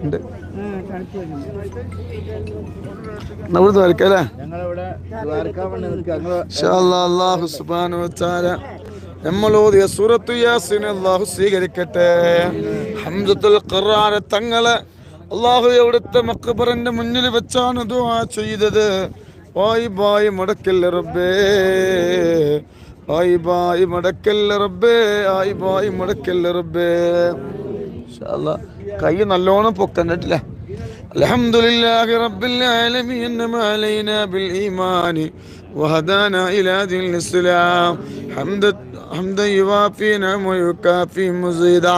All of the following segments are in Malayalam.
ഉണ്ട്. ഇവിടുന്ന് വരക്കല്ലേ. അല്ലാഹു സുബ്ഹാനഹു വ തആല നമ്മളോദിയ സൂറത്തു യാസീൻ അല്ലാഹു സ്വീകരിക്കട്ടെ. ഹംസത്തുൽ ഖറാർ തങ്ങളെ അല്ലാഹു എവിടുത്തെ മഖബറിന്റെ മുന്നിൽ വെച്ചാണ് ദുആ ചെയ്തത്. ആയി ബായി മടക്കല്ല റബ്ബേ, ആയി ബായി മടക്കല്ല റബ്ബേ, ആയി ബായി മടക്കല്ല റബ്ബേ. ഇൻഷാ അല്ലാഹ് കൈ നല്ലോണം പൊക്കണ്ടിട്ടില്ല. അൽഹംദുലില്ലാഹി റബ്ബിൽ ആലമീൻ അലൈനാ ബിൽ ഈമാനി വഹദാനാ ഇലാ ദീനിൽ ഇസ്ലാം ഹംദൻ യുവാഫി നിഅമഹു വയുകാഫി മസീദാ.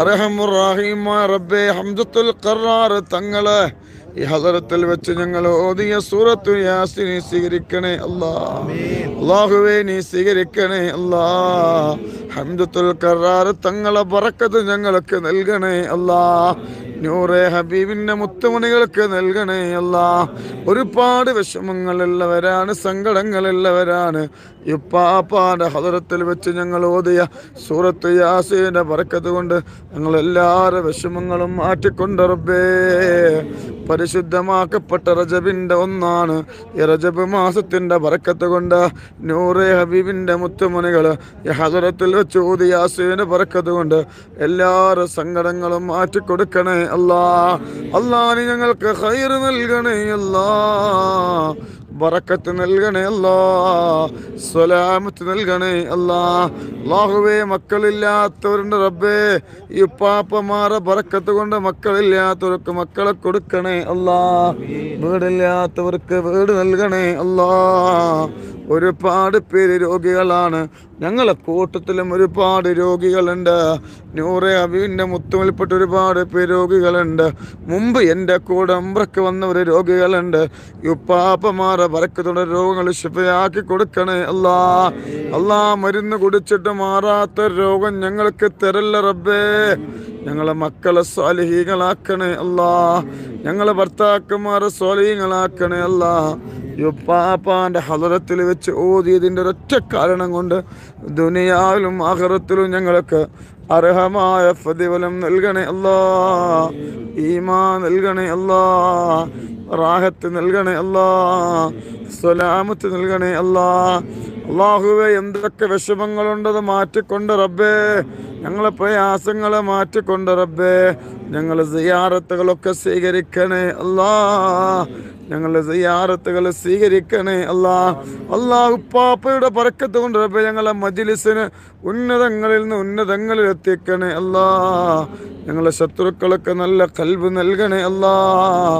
അർഹമുർ റഹീം റബ്ബേ, ഹംസത്തുൽ ഖറാർ തങ്ങളെ ഈ ഹദറത്തിൽ വെച്ച് ഞങ്ങൾ ഓതിയ സൂറത്തു യാസീൻ സ്വീകരിക്കണേ അല്ലാഹ്. അല്ലാഹുവേ നീ സ്വീകരിക്കണേ അല്ലാഹ്. ഹംസത്തുൽ ഖറാർ തങ്ങളെ ബറക്കത്ത് ഞങ്ങൾക്ക് നൽകണേ അല്ലാഹ്. നൂറെ ഹബീബിന്റെ മുത്തുമണികൾക്ക് നൽകണേ അല്ലാഹ്. ഒരുപാട് വിഷമങ്ങളുള്ളവരാണ്, സങ്കടങ്ങളുള്ളവരാണ്. ഇപ്പാപ്പാന്റെ ഹദറത്തിൽ വെച്ച് ഞങ്ങൾ ഓതിയ സൂറത്ത് യാസീന്റെ ബറക്കത്ത് കൊണ്ട് ഞങ്ങൾ എല്ലാവരുടെ വിഷമങ്ങളും മാറ്റിക്കൊണ്ട് റബ്ബേ, പരിശുദ്ധമാക്കപ്പെട്ട റജബിന്റെ ഒന്നാണ് ഈ റജബ് മാസത്തിന്റെ ബറക്കത്ത് കൊണ്ട് നൂറെ ഹബീബിന്റെ മുത്തുമണികൾ ഈ ഹദറത്തിൽ വെച്ച് ഓതിയ യാസീന്റെ ബറക്കത്ത് കൊണ്ട് എല്ലാവരുടെ സങ്കടങ്ങളും മാറ്റിക്കൊടുക്കണേ അല്ലാഹ്. അല്ലാഹ് നീ ഞങ്ങൾക്ക് ഖൈർ നൽകണേ അല്ലാഹ്, ബറക്കത്ത് നൽകണേ അല്ലാഹ്, സലാമത്ത് നൽകണേ അല്ലാഹ്. അല്ലാഹുവേ മക്കളില്ലാത്തവരുണ്ട് റബ്ബേ, ഈ പാപ്പമാരെ ബറക്കത്ത് കൊണ്ട് മക്കളില്ലാത്തവർക്ക് മക്കളെ കൊടുക്കണേ അല്ലാഹ്. വീടില്ലാത്തവർക്ക് വീട് നൽകണേ അല്ലാഹ്. ഒരുപാട് പേര് രോഗികളാണ്, ഞങ്ങളെ കൂട്ടത്തിലും ഒരുപാട് രോഗികളുണ്ട്. നൂറെ ഹബീബിന്റെ മുത്തുമൽപ്പെട്ട ഒരുപാട് പേര് രോഗികളുണ്ട്. മുമ്പ് എൻ്റെ കൂടെ ഉംറക്ക് വന്നവർ രോഗികളുണ്ട്. യുപ്പാപ്പമാരെ ബറക്കത്തോടെ രോഗങ്ങൾ ശിഫയാക്കി കൊടുക്കണേ അല്ലാഹ്. അല്ലാഹ് മരുന്ന് കുടിച്ചിട്ട് മാറാത്ത രോഗം ഞങ്ങൾക്ക് തരല്ല റബ്ബേ. ഞങ്ങളെ മക്കളെ സ്വാലിഹീങ്ങളാക്കണേ അല്ലാഹ്. ഞങ്ങളെ ഭർത്താക്കന്മാരെ സ്വാലിഹീങ്ങളാക്കണേ അല്ലാഹ്. യുപ്പാപ്പാന്റെ ഹദറത്തിൽ വെച്ച് ഓതിയതിൻ്റെ ഒരൊറ്റ കാരണം കൊണ്ട് ദുനിയാവിലും ആഖിറത്തിലും ഞങ്ങൾക്ക് അർഹമായ പ്രതിഫലം നൽകണേ അല്ലാഹ്. ഈമാൻ നൽകണേ അല്ലാഹ്, റാഹത്ത് നൽകണേ അല്ലാഹ്, സലാമത്ത് നൽകണേ അല്ലാഹ്. അല്ലാഹുവേ എന്തൊക്കെ വിഷമങ്ങളുണ്ടത് മാറ്റിക്കൊണ്ട് റബ്ബേ, ഞങ്ങളെ പ്രയാസങ്ങളെ മാറ്റിക്കൊണ്ട് റബ്ബേ, ഞങ്ങളെ സിയാറത്തുകളൊക്കെ സ്വീകരിക്കണേ അല്ലാഹ്. ഞങ്ങളുടെ സിയാറത്തുകൾ സ്വീകരിക്കണേ അല്ലാഹ്. അല്ലാഹു പാപ്പയുടെ ബറക്കത്ത് കൊണ്ട് റബ്ബേ ഞങ്ങളെ മജ്ലിസിന് ഉന്നതങ്ങളിൽ നിന്ന് ഉന്നതങ്ങളിൽ എത്തിക്കണേ അല്ലാഹ്. ഞങ്ങളെ ശത്രുക്കളൊക്കെ നല്ല ഖൽബ് നൽകണേ അല്ലാഹ്.